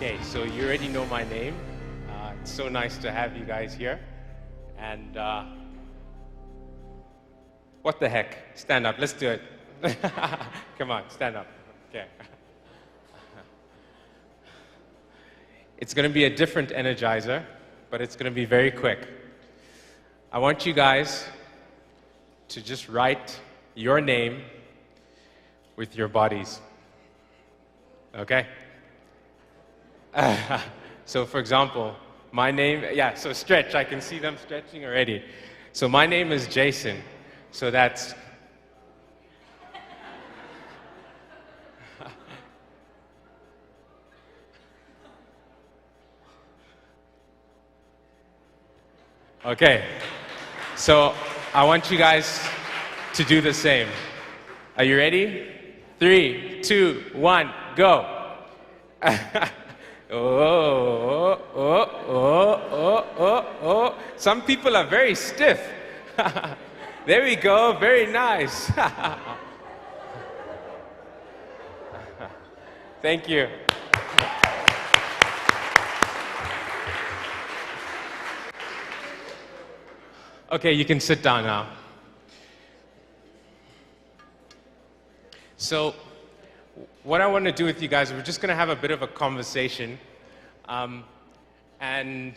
Okay, so you already know my name. It's so nice to have you guys here. And what the heck? Stand up, let's do it. Come on, stand up. Okay. It's going to be a different energizer, but it's going to be very quick. I want you guys to just write your name with your bodies. Okay? So for example, my name, so stretch, I can see them stretching already. So my name is Jason, so that's okay. So I want you guys to do the same. Are you ready? 3, 2, 1, go. Oh. Some people are very stiff. There we go, very nice. Thank you. Okay, you can sit down now. So, what I want to do with you guys, we're just going to have a bit of a conversation. And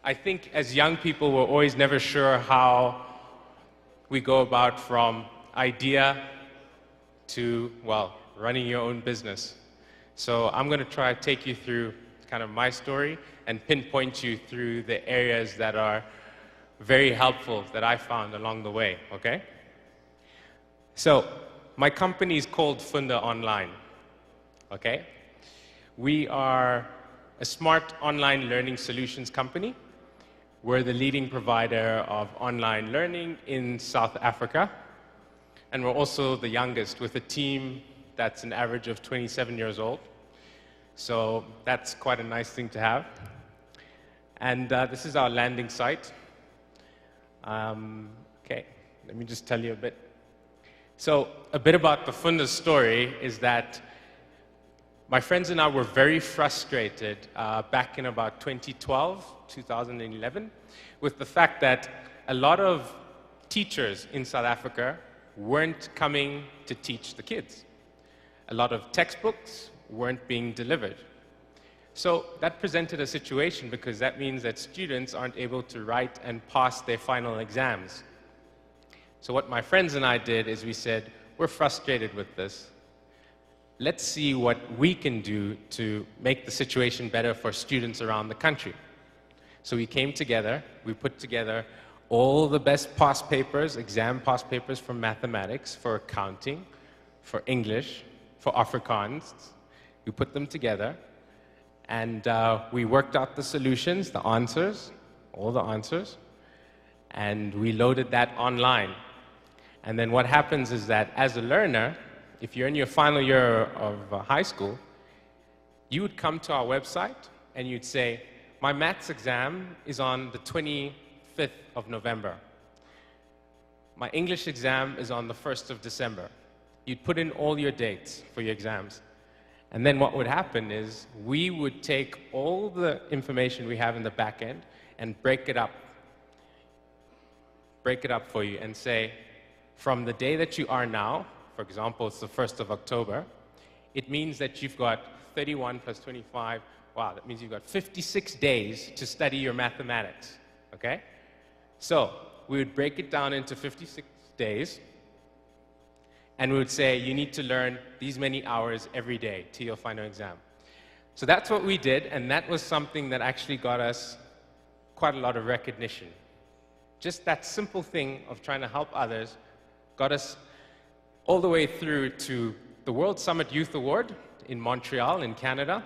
I think as young people, we're always never sure how we go about from idea to, well, running your own business. So I'm going to try to take you through kind of my story and pinpoint you through the areas that are very helpful that I found along the way, okay? So, my company is called Funda Online, okay? We are a smart online learning solutions company. We're the leading provider of online learning in South Africa. And we're also the youngest with a team that's an average of 27 years old. So that's quite a nice thing to have. And this is our landing site. Okay, let me just tell you a bit. So a bit about the Funda story is that my friends and I were very frustrated back in about 2012, 2011, with the fact that a lot of teachers in South Africa weren't coming to teach the kids. A lot of textbooks weren't being delivered. So that presented a situation because that means that students aren't able to write and pass their final exams. So what my friends and I did is we said, we're frustrated with this. Let's see what we can do to make the situation better for students around the country. So we came together, we put together all the best past papers, exam past papers for mathematics, for accounting, for English, for Afrikaans. We put them together and we worked out the solutions, the answers, all the answers, and we loaded that online. And then what happens is that as a learner, if you're in your final year of high school, you would come to our website and you'd say, my maths exam is on the 25th of November. My English exam is on the 1st of December. You'd put in all your dates for your exams. And then what would happen is we would take all the information we have in the back end and break it up for you and say, from the day that you are now, for example, it's the 1st of October, it means that you've got 31 plus 25, wow, that means you've got 56 days to study your mathematics, okay? So we would break it down into 56 days, and we would say you need to learn these many hours every day to your final exam. So that's what we did, and that was something that actually got us quite a lot of recognition. Just that simple thing of trying to help others got us all the way through to the World Summit Youth Award in Montreal, in Canada.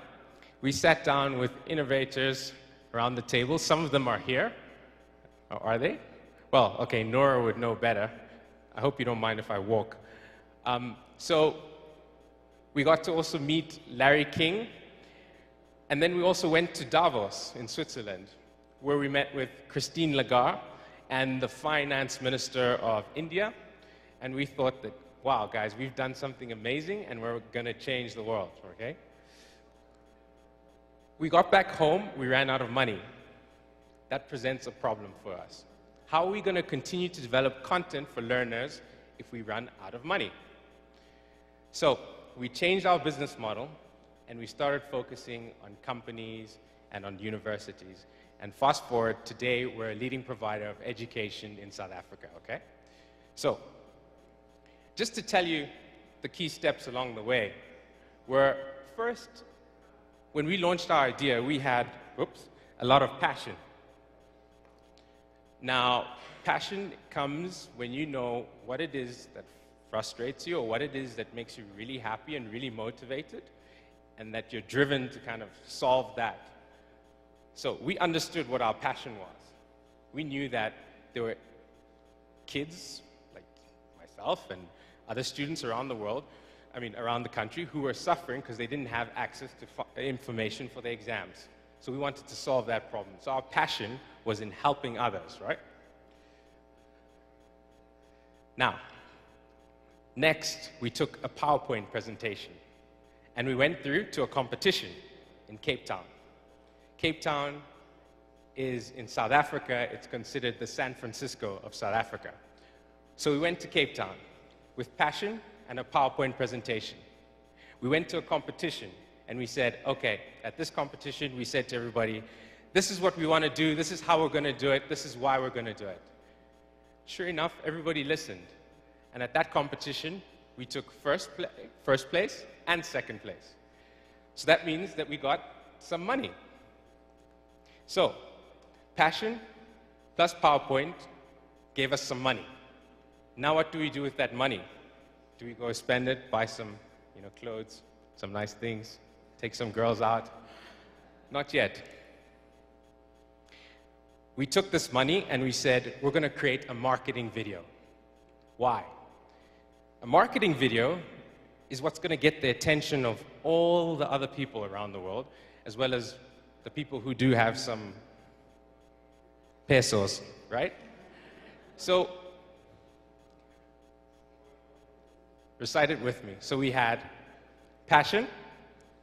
We sat down with innovators around the table. Some of them are here. Oh, are they? Well, okay, Nora would know better. I hope you don't mind if I walk. So we got to also meet Larry King. And then we also went to Davos in Switzerland, where we met with Christine Lagarde and the finance minister of India. And we thought that, wow, guys, we've done something amazing and we're going to change the world, okay? We got back home, we ran out of money. That presents a problem for us. How are we going to continue to develop content for learners if we run out of money? So we changed our business model, and we started focusing on companies and on universities. And fast forward, today we're a leading provider of education in South Africa, okay? So, just to tell you the key steps along the way, were first, when we launched our idea, we had, a lot of passion. Now, passion comes when you know what it is that frustrates you or what it is that makes you really happy and really motivated, and that you're driven to kind of solve that. So we understood what our passion was. We knew that there were kids like myself and other students around the world, around the country, who were suffering because they didn't have access to information for their exams. So we wanted to solve that problem. So our passion was in helping others, right? Now, next, we took a PowerPoint presentation, and we went through to a competition in Cape Town. Cape Town is in South Africa. It's considered the San Francisco of South Africa. So we went to Cape Town with passion and a PowerPoint presentation. We went to a competition, and we said, okay, at this competition, we said to everybody, this is what we want to do, this is how we're going to do it, this is why we're going to do it. Sure enough, everybody listened. And at that competition, we took first place and second place. So that means that we got some money. So, passion plus PowerPoint gave us some money. Now what do we do with that money? Do we go spend it, buy some clothes, some nice things, take some girls out? Not yet. We took this money and we said, we're going to create a marketing video. Why? A marketing video is what's going to get the attention of all the other people around the world, as well as the people who do have some pesos, right? So, recite it with me. So we had passion.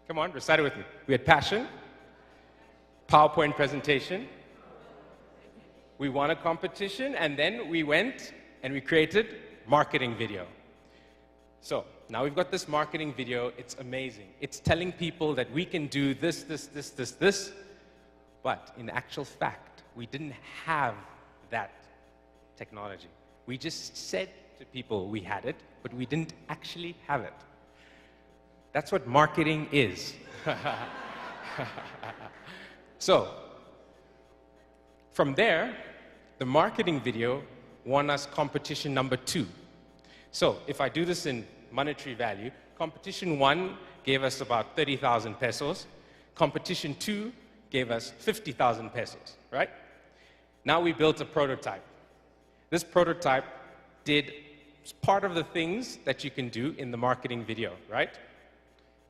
Come on, recite it with me. We had passion, PowerPoint presentation, we won a competition, and then we went and we created marketing video. So now we've got this marketing video. It's amazing. It's telling people that we can do this, but in actual fact, we didn't have that technology. We just said to people we had it, but we didn't actually have it. That's what marketing is. So, from there, the marketing video won us competition number 2. So, if I do this in monetary value, competition 1 gave us about 30,000 pesos. Competition 2 gave us 50,000 pesos, right? Now we built a prototype. This prototype did part of the things that you can do in the marketing video, right?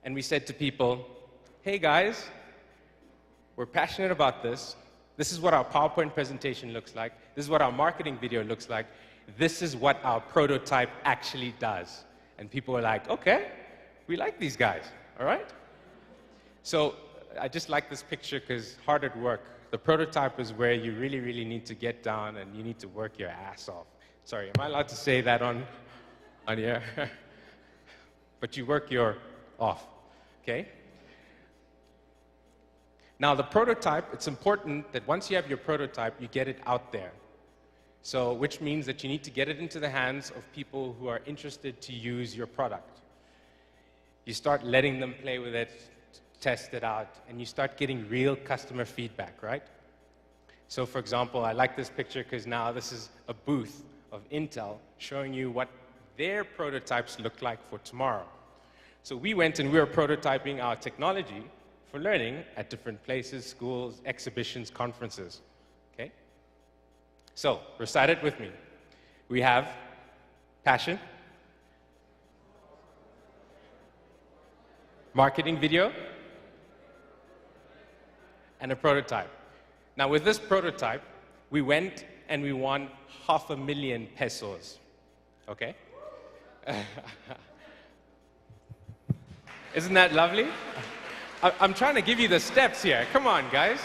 And we said to people, hey guys, we're passionate about this. This is what our PowerPoint presentation looks like. This is what our marketing video looks like. This is what our prototype actually does. And people were like, okay, we like these guys, all right? So I just like this picture because hard at work. The prototype is where you really, really need to get down and you need to work your ass off. Sorry, am I allowed to say that on here? But you work your off, okay? Now, the prototype, it's important that once you have your prototype, you get it out there. So, which means that you need to get it into the hands of people who are interested to use your product. You start letting them play with it, test it out, and you start getting real customer feedback, right? So, for example, I like this picture because now this is a booth of Intel showing you what their prototypes look like for tomorrow. So we went and we were prototyping our technology for learning at different places, schools, exhibitions, conferences, okay? So, recite it with me. We have passion, marketing video, and a prototype. Now, with this prototype, we went and we won 500,000 pesos, okay? Isn't that lovely? I'm trying to give you the steps here. Come on, guys.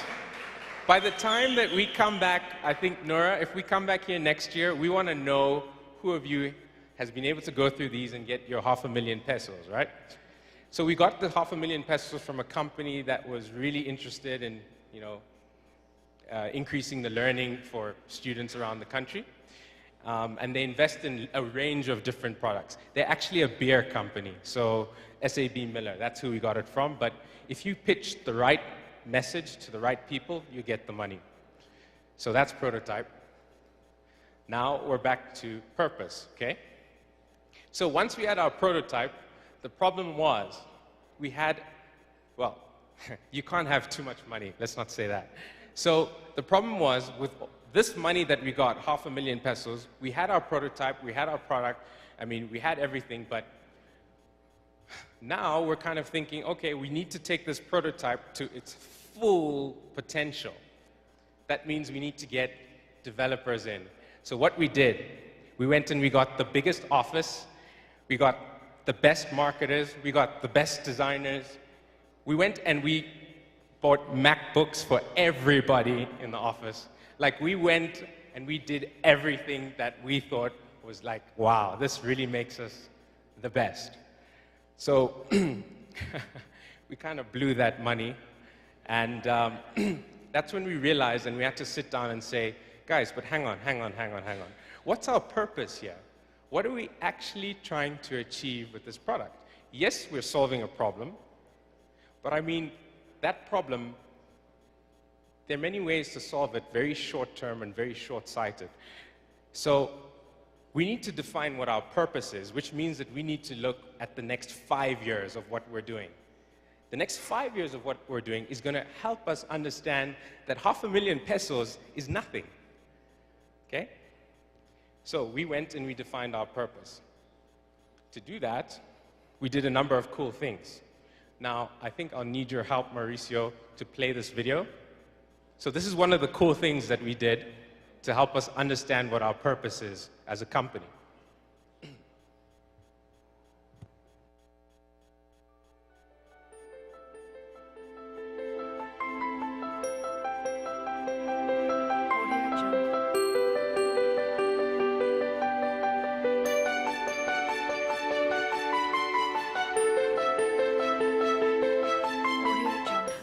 By the time that we come back, I think, Nora, if we come back here next year, we want to know who of you has been able to go through these and get your 500,000 pesos, right? So we got the 500,000 pesos from a company that was really interested in, increasing the learning for students around the country. And they invest in a range of different products. They're actually a beer company, so SAB Miller, that's who we got it from. But if you pitch the right message to the right people, you get the money. So that's prototype. Now we're back to purpose, okay? So once we had our prototype, the problem was we had, well, you can't have too much money, let's not say that. So the problem was with this money that we got, 500,000 pesos, we had our prototype, we had our product, I mean, we had everything, but now we're kind of thinking, okay, we need to take this prototype to its full potential. That means we need to get developers in. So what we did, we went and we got the biggest office, we got the best marketers, we got the best designers. We went and we bought MacBooks for everybody in the office. Like, we went and we did everything that we thought was like, wow, this really makes us the best. So we kind of blew that money, and that's when we realized, and we had to sit down and say, guys, but hang on. What's our purpose here? What are we actually trying to achieve with this product? Yes, we're solving a problem, but I mean, that problem, there are many ways to solve it, very short-term and very short-sighted. So we need to define what our purpose is, which means that we need to look at the next 5 years of what we're doing. The next 5 years of what we're doing is going to help us understand that 500,000 pesos is nothing, okay? So we went and we defined our purpose. To do that, we did a number of cool things. Now, I think I'll need your help, Mauricio, to play this video. So this is one of the cool things that we did to help us understand what our purpose is as a company.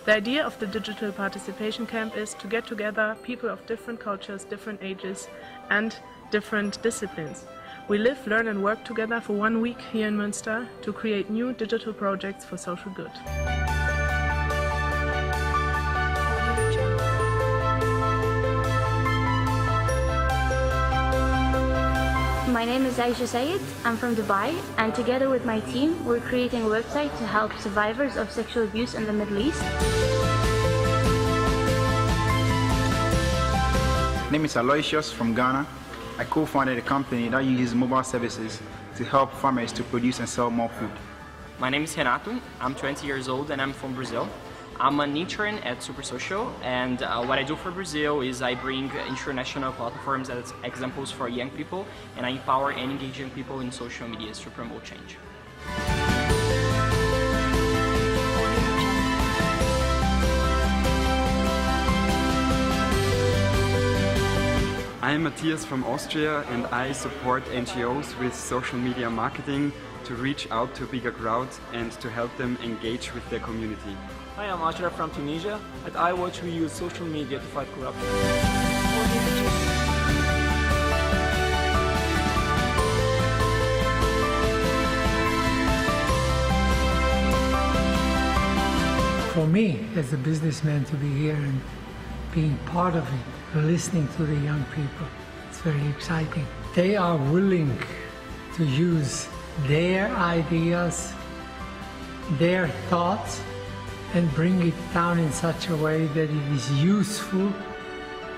The idea of the Digital Participation Camp is to get together people of different cultures, different ages, and different disciplines. We live, learn and work together for 1 week here in Münster to create new digital projects for social good. My name is Aisha Sayed, I'm from Dubai, and together with my team we're creating a website to help survivors of sexual abuse in the Middle East. My name is Aloysius from Ghana. I co-founded a company that uses mobile services to help farmers to produce and sell more food. My name is Renato, I'm 20 years old and I'm from Brazil. I'm an intern at Super Social, and what I do for Brazil is I bring international platforms as examples for young people, and I empower and engage young people in social medias to promote change. I'm Matthias from Austria, and I support NGOs with social media marketing to reach out to bigger crowds and to help them engage with their community. Hi, I'm Ashraf from Tunisia. At iWatch, we use social media to fight corruption. For me, as a businessman, to be here and being part of it, listening to the young people, it's very exciting. They are willing to use their ideas, their thoughts, and bring it down in such a way that it is useful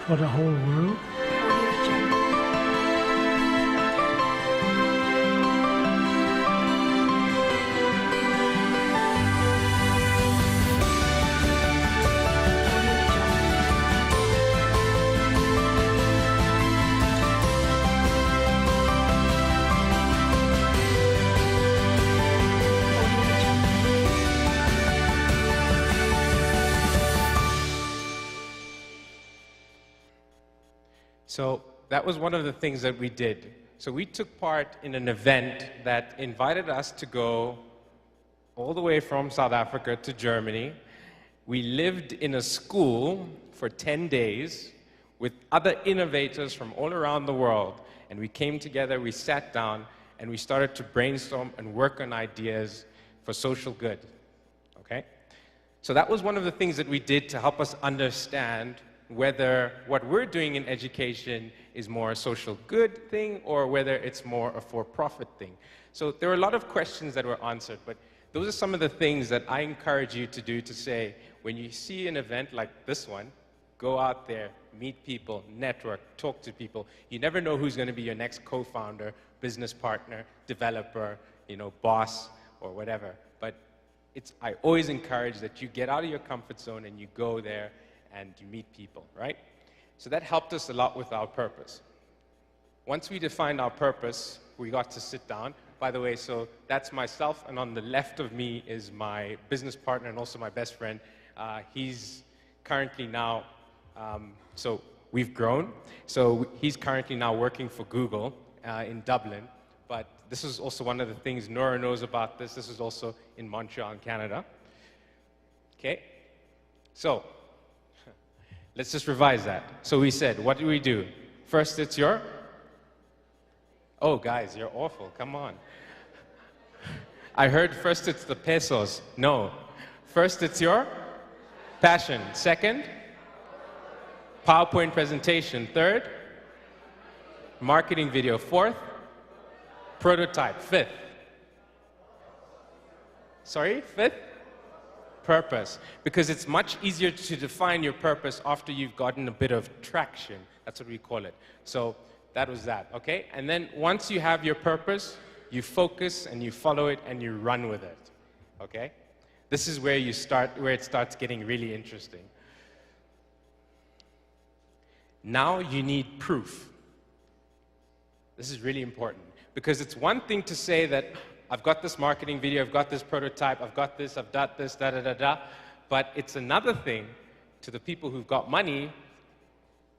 for the whole world. So that was one of the things that we did. So we took part in an event that invited us to go all the way from South Africa to Germany. We lived in a school for 10 days with other innovators from all around the world. And we came together, we sat down, and we started to brainstorm and work on ideas for social good. Okay? So that was one of the things that we did to help us understand whether what we're doing in education is more a social good thing or whether it's more a for-profit thing. So there were a lot of questions that were answered, but those are some of the things that I encourage you to do, to say, when you see an event like this one, go out there, meet people, network, talk to people. You never know who's going to be your next co-founder, business partner, developer, boss, or whatever. But I always encourage that you get out of your comfort zone and you go there and you meet people, right? So that helped us a lot with our purpose. Once we defined our purpose, we got to sit down. By the way, so that's myself, and on the left of me is my business partner and also my best friend. He's currently now, so we've grown. So he's currently now working for Google in Dublin. But this is also one of the things Nora knows about this. This is also in Montreal, in Canada. Okay? So let's just revise that. So we said, what do we do? First, it's your... Oh, guys, you're awful. Come on. I heard first it's the pesos. No. First, it's your passion. Second, PowerPoint presentation. Third, marketing video. Fourth, prototype. Fifth. Sorry, fifth? Purpose. Because it's much easier to define your purpose after you've gotten a bit of traction. That's what we call it. So that was that, okay? And then once you have your purpose, you focus and you follow it and you run with it, okay? This is where it starts getting really interesting. Now you need proof. This is really important because it's one thing to say that I've got this marketing video, I've got this prototype, I've got this, I've done this, da-da-da-da, but it's another thing to the people who've got money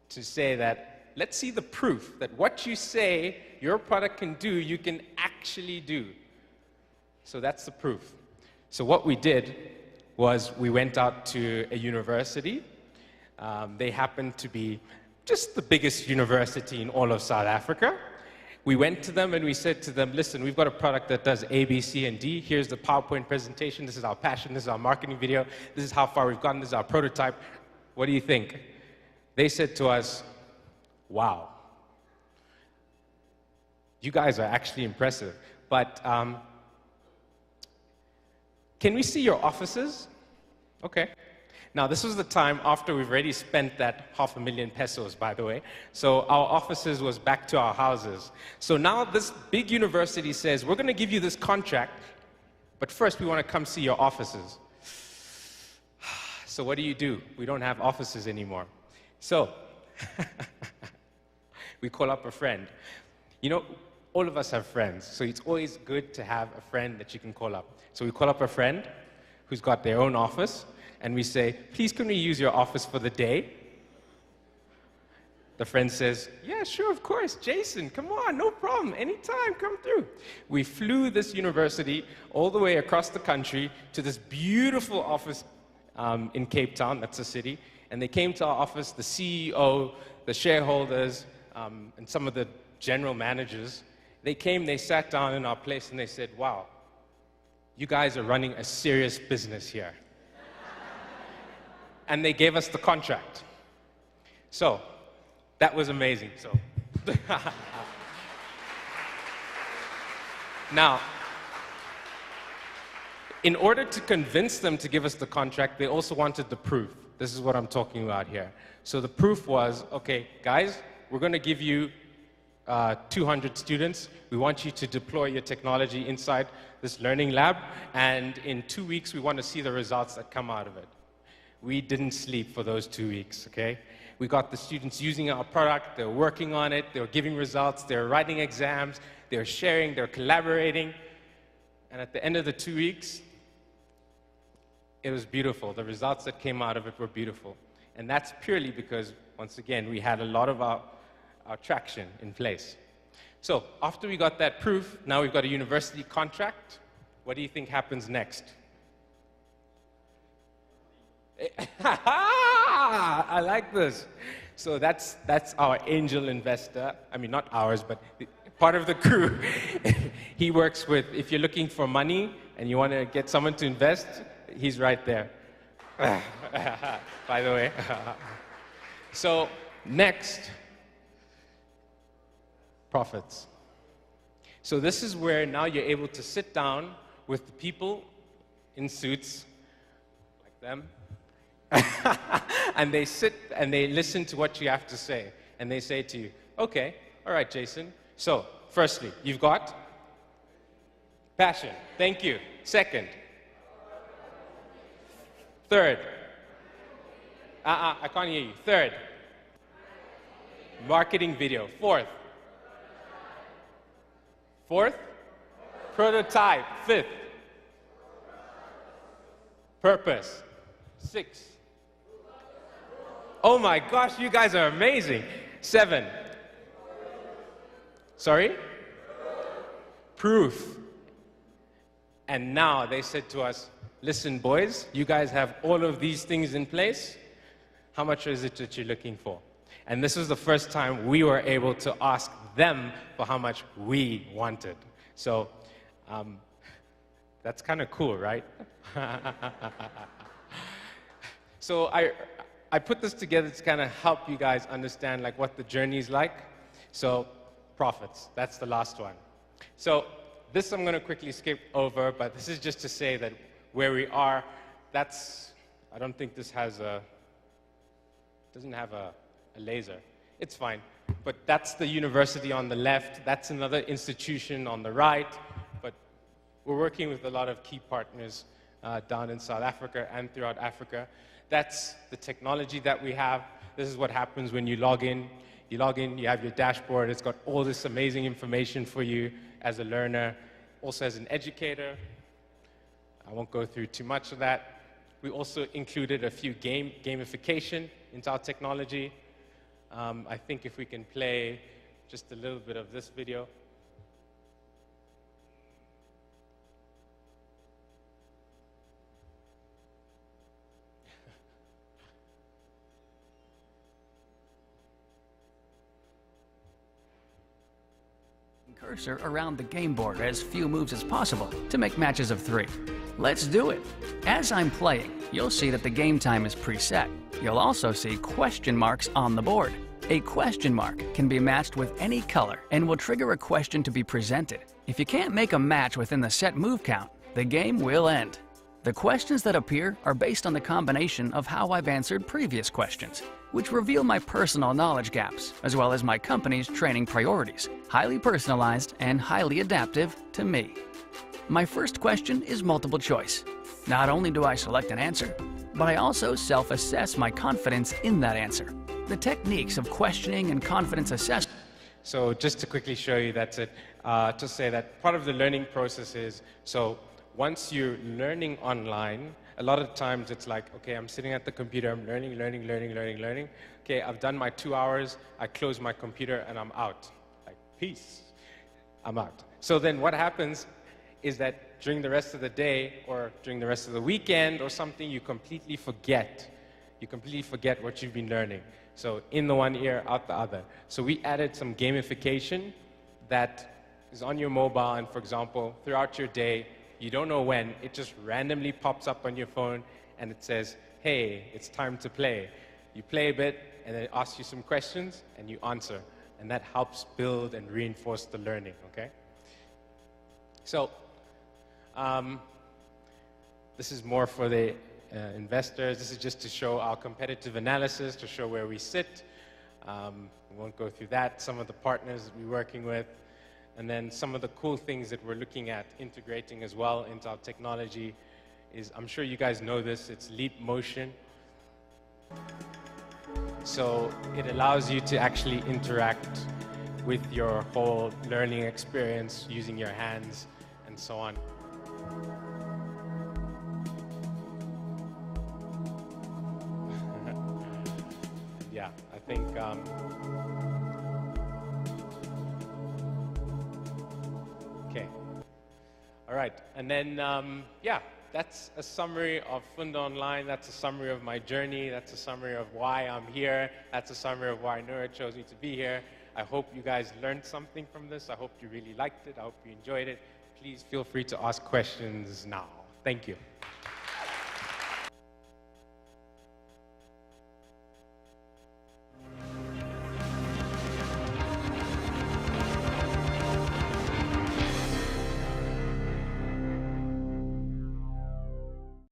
to say that let's see the proof that what you say your product can do, you can actually do. So that's the proof. So what we did was we went out to a university. They happened to be just the biggest university in all of South Africa. We went to them and we said to them, listen, we've got a product that does A, B, C, and D. Here's the PowerPoint presentation. This is our passion. This is our marketing video. This is how far we've gotten. This is our prototype. What do you think? They said to us, wow, you guys are actually impressive, but can we see your offices? Okay. Now, this was the time after we've already spent that $500,000 pesos, by the way. So our offices was back to our houses. So now this big university says, we're going to give you this contract, but first we want to come see your offices. So what do? We don't have offices anymore. So we call up a friend. All of us have friends, so it's always good to have a friend that you can call up. So we call up a friend who's got their own office, and we say, please, can we use your office for the day? The friend says, yeah, sure, of course. Jason, come on, no problem. Anytime, come through. We flew this university all the way across the country to this beautiful office in Cape Town, that's a city, and they came to our office, the CEO, the shareholders, and some of the general managers. They came, they sat down in our place, and they said, wow, you guys are running a serious business here. And they gave us the contract. So that was amazing. So now, in order to convince them to give us the contract, they also wanted the proof. This is what I'm talking about here. So the proof was, okay, guys, we're going to give you 200 students. We want you to deploy your technology inside this learning lab, and in 2 weeks, we want to see the results that come out of it. We didn't sleep for those 2 weeks, okay? We got the students using our product, they were working on it, they were giving results, they were writing exams, they were sharing, they were collaborating, and at the end of the 2 weeks, it was beautiful. The results that came out of it were beautiful. And that's purely because, once again, we had a lot of our our traction in place. So after we got that proof, now we've got a university contract. What do you think happens next? I like this. So that's our angel investor. I mean, not ours, but part of the crew. He works with, if you're looking for money and you want to get someone to invest, he's right there. By the way. So next, profits. So this is where now you're able to sit down with the people in suits, like them, and they sit and they listen to what you have to say. And they say to you, okay, all right, Jason. So, firstly, you've got passion. Thank you. Second. Third. I can't hear you. Third. Marketing video. Fourth. Fourth. Prototype. Fifth. Purpose. Sixth. Oh my gosh, you guys are amazing. 7. Sorry? Proof. And now they said to us, listen boys, you guys have all of these things in place. How much is it that you're looking for? And this was the first time we were able to ask them for how much we wanted. So that's kind of cool, right? So I put this together to kind of help you guys understand like what the journey is like. So profits, that's the last one. So this I'm going to quickly skip over, but this is just to say that where we are, that's, I don't think this has doesn't have a laser. It's fine. But that's the university on the left. That's another institution on the right. But we're working with a lot of key partners down in South Africa and throughout Africa. That's the technology that we have. This is what happens when you log in. You log in, you have your dashboard. It's got all this amazing information for you as a learner, also as an educator. I won't go through too much of that. We also included a few gamification into our technology. I think if we can play just a little bit of this video. Cursor around the game board as few moves as possible to make matches of 3. Let's do it. As I'm playing, you'll see that the game time is preset. You'll also see question marks on the board. A question mark can be matched with any color and will trigger a question to be presented. If you can't make a match within the set move count, the game will end. The questions that appear are based on the combination of how I've answered previous questions, which reveal my personal knowledge gaps, as well as my company's training priorities, highly personalized and highly adaptive to me. My first question is multiple choice. Not only do I select an answer, but I also self-assess my confidence in that answer. The techniques of questioning and confidence assessment. So just to quickly show you, that's it. To say that part of the learning process is, so once you're learning online, a lot of times it's like, okay, I'm sitting at the computer, I'm learning. Okay, I've done my 2 hours, I close my computer and I'm out. Like, peace, I'm out. So then what happens is that during the rest of the day or during the rest of the weekend or something, you completely forget. You completely forget what you've been learning. So in the one ear, out the other. So we added some gamification that is on your mobile, and for example, throughout your day, you don't know when, it just randomly pops up on your phone and it says, hey, it's time to play. You play a bit and then it asks you some questions and you answer. And that helps build and reinforce the learning, okay? So, this is more for the investors. This is just to show our competitive analysis, to show where we sit. We won't go through that. Some of the partners that we're working with. And then some of the cool things that we're looking at integrating as well into our technology is, I'm sure you guys know this, it's Leap Motion. So it allows you to actually interact with your whole learning experience using your hands and so on. Yeah, I think All right, and then, yeah, that's a summary of Funda Online. That's a summary of my journey. That's a summary of why I'm here. That's a summary of why Nura chose me to be here. I hope you guys learned something from this. I hope you really liked it. I hope you enjoyed it. Please feel free to ask questions now. Thank you.